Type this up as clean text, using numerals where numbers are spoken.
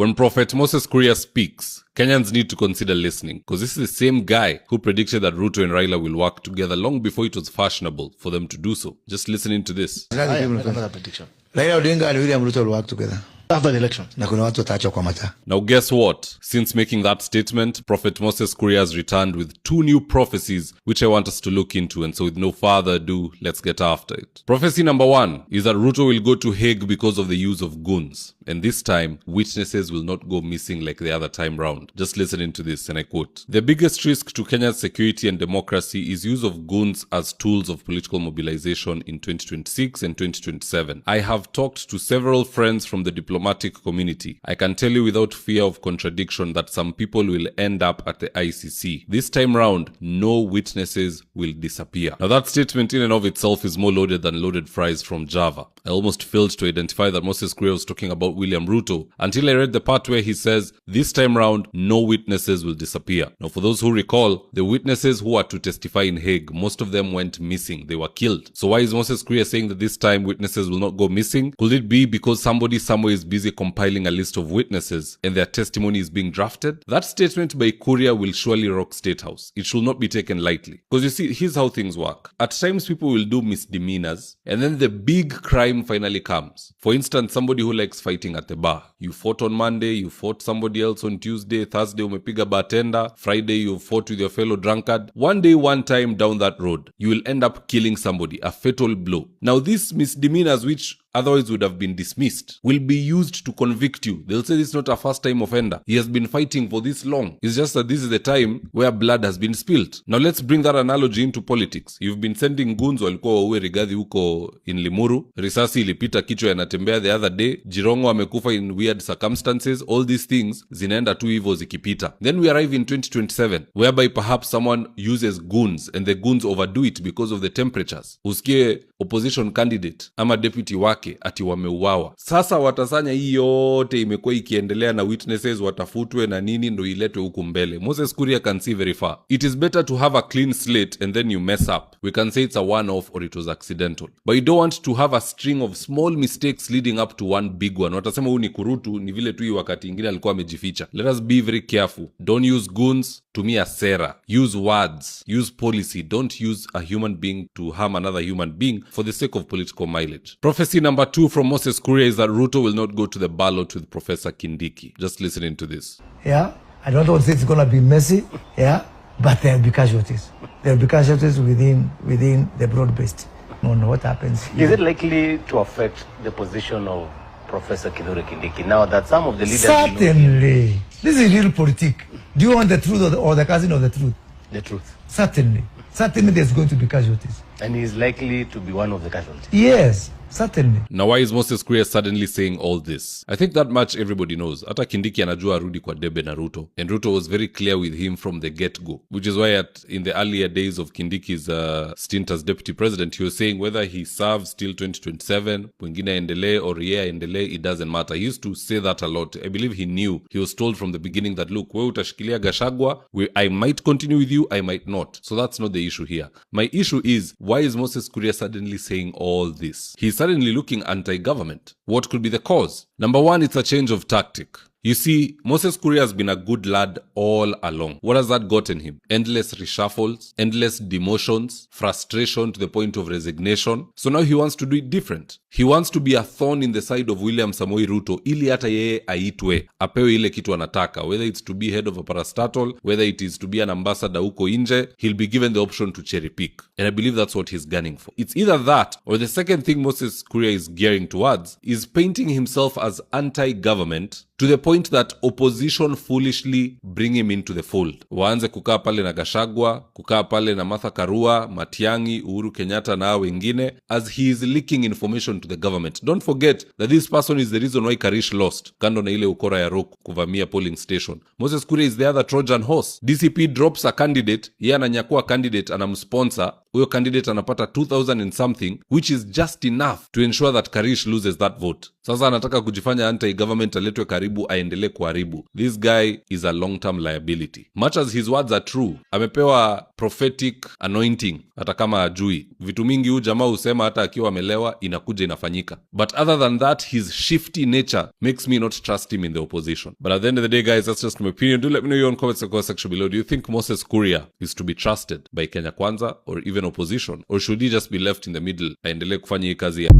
When Prophet Moses Kuria speaks, Kenyans need to consider listening, because this is the same guy who predicted that Ruto and Raila will work together long before it was fashionable for them to do so. Just listening to this. Raila Odinga and William Ruto will work together after the election. Now guess what? Since making that statement, Prophet Moses Kuria has returned with 2 new prophecies which I want us to look into, and so with no further ado, let's get after it. Prophecy number 1 is that Ruto will go to Hague because of the use of goons, and this time, witnesses will not go missing like the other time round. Just listening to this, and I quote, "The biggest risk to Kenya's security and democracy is use of goons as tools of political mobilization in 2026 and 2027. I have talked to several friends from the diplomatic community. I can tell you without fear of contradiction that some people will end up at the ICC. This time round, no witnesses will disappear." Now that statement in and of itself is more loaded than loaded fries from Java. I almost failed to identify that Moses Kuria was talking about William Ruto until I read the part where he says, this time round, no witnesses will disappear. Now for those who recall, the witnesses who are to testify in Hague, most of them went missing. They were killed. So why is Moses Kuria saying that this time witnesses will not go missing? Could it be because somebody somewhere is busy compiling a list of witnesses and their testimony is being drafted? That statement by Kuria will surely rock State House. It should not be taken lightly. Because you see, here's how things work. At times people will do misdemeanors and then the big crime finally comes. For instance, somebody who likes fighting at the bar. You fought on Monday, you fought somebody else on Tuesday, Thursday umepiga bartender, Friday you fought with your fellow drunkard. One day, one time down that road, you will end up killing somebody, a fatal blow. Now these misdemeanors which otherwise would have been dismissed, will be used to convict you. They'll say this is not a first-time offender. He has been fighting for this long. It's just that this is the time where blood has been spilled. Now let's bring that analogy into politics. You've been sending goons walikuwa waue Rigathi huko in Limuru. Risasi ilipita kichwa yanatembea the other day. Jirongo amekufa in weird circumstances. All these things zinaenda tu hivyo zikipita. Then we arrive in 2027, whereby perhaps someone uses goons and the goons overdo it because of the temperatures. Usikie opposition candidate ama deputy wake ati wameuawa. Sasa watasanya hii yote imekuwa ikiendelea na witnesses watafutwe na nini ndo iletwe huku mbele. Moses Kuria can see very far. It is better to have a clean slate and then you mess up. We can say it's a one-off or it was accidental. But you don't want to have a string of small mistakes leading up to one big one. Watasema huu ni kurutu, ni vile tu hii wakati ingine alikuwa amejificha. Let us be very careful. Don't use goons. Tumia sera. Use words. Use policy. Don't use a human being to harm another human being for the sake of political mileage. Prophecy number 2 from Moses Kuria is that Ruto will not go to the ballot with Professor Kindiki. Just listening to this. Yeah, I don't know if it's going to be messy, yeah, but there will be casualties. There will be casualties within the broad-based. No, what happens here. Is it likely to affect the position of Professor Kindiki now that some of the leaders... Certainly. This is real politics. Do you want the truth or the cousin of the truth? The truth. Certainly. Certainly there's going to be casualties. And he is likely to be one of the casualties. Yes. Certainly. Now why is Moses Kuria suddenly saying all this? I think that much everybody knows. Hata Kindiki anajua arudi kwa debe na Ruto. And Ruto was very clear with him from the get-go. Which is why in the earlier days of Kindiki's stint as deputy president, he was saying whether he serves till 2027, mwingine endelee or yeye endelee, it doesn't matter. He used to say that a lot. I believe he knew. He was told from the beginning that, look, wewe utashikilia Gachagua, I might continue with you, I might not. So that's not the issue here. My issue is, why is Moses Kuria suddenly saying all this? He's suddenly looking anti-government. What could be the cause? Number 1, it's a change of tactic. You see, Moses Kuria has been a good lad all along. What has that gotten him? Endless reshuffles, endless demotions, frustration to the point of resignation. So now he wants to do it different. He wants to be a thorn in the side of William Samoei Ruto ili hata yeye aitwe, apewe ile kitu anataka. Whether it's to be head of a parastatal, whether it is to be an ambassador huko nje, he'll be given the option to cherry pick. And I believe that's what he's gunning for. It's either that or the second thing Moses Kuria is gearing towards is painting himself as anti-government to the point that opposition foolishly bring him into the fold. Waanze kukaa pale na Gachagua, kukaa pale na Martha Karua, Matiang'i, Uhuru Kenyatta na wengine as he is leaking information to the government. Don't forget that this person is the reason why Karish lost. Kando na ile ukora ya Roku kuvamia polling station. Moses Kuria is the other Trojan horse. DCP drops a candidate, yeye ananyakua candidate anamsponsor huyo candidate anapata 2000 and something, which is just enough to ensure that Karish loses that vote. Sasa anataka kujifanya anti-government, aletwe karibu, aendelee kuharibu. This guy is a long-term liability. Much as his words are true, amepewa prophetic anointing hata kama ajui. Vitu mingi huyu jamaa husema hata akiwa amelewa inakuja inafanyika. But other than that, his shifty nature makes me not trust him in the opposition. But at the end of the day, guys, that's just my opinion. Do let me know your own comments in the comment section below. Do you think Moses Kuria is to be trusted by Kenya Kwanza or even opposition? Or should he just be left in the middle aendelee kufanya hii kazi ya